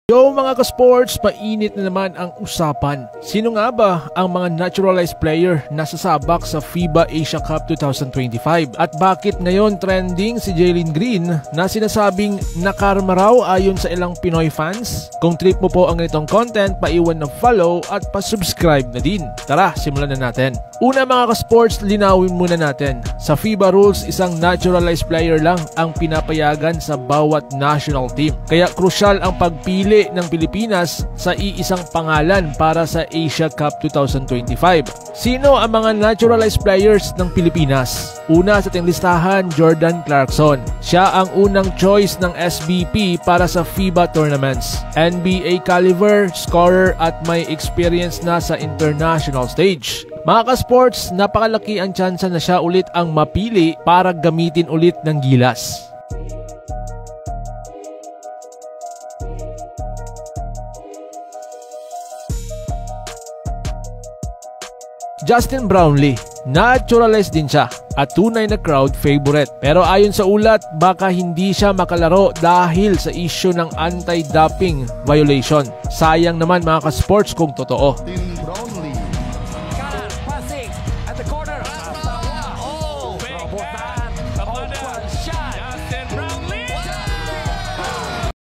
Yo mga ka-sports, painit na naman ang usapan. Sino nga ba ang mga naturalized player na sasabak sa FIBA Asia Cup 2025? At bakit ngayon trending si Jalen Green na sinasabing nakarma raw ayon sa ilang Pinoy fans? Kung trip mo po ang ganitong content, paiwan ng follow at pa-subscribe na din. Tara, simulan na natin. Una mga ka-sports, linawin muna natin. Sa FIBA rules, isang naturalized player lang ang pinapayagan sa bawat national team. Kaya crucial ang pagpili ng Pilipinas sa iisang pangalan para sa Asia Cup 2025. Sino ang mga naturalized players ng Pilipinas? Una sa ating listahan, Jordan Clarkson. Siya ang unang choice ng SBP para sa FIBA tournaments. NBA caliber, scorer at may experience na sa international stage. Mga ka-sports, napakalaki ang tsansa na siya ulit ang mapili para gamitin ulit ng Gilas. Justin Brownlee, naturalized din siya at tunay na crowd favorite. Pero ayon sa ulat, baka hindi siya makalaro dahil sa issue ng anti-doping violation. Sayang naman mga ka-sports kung totoo.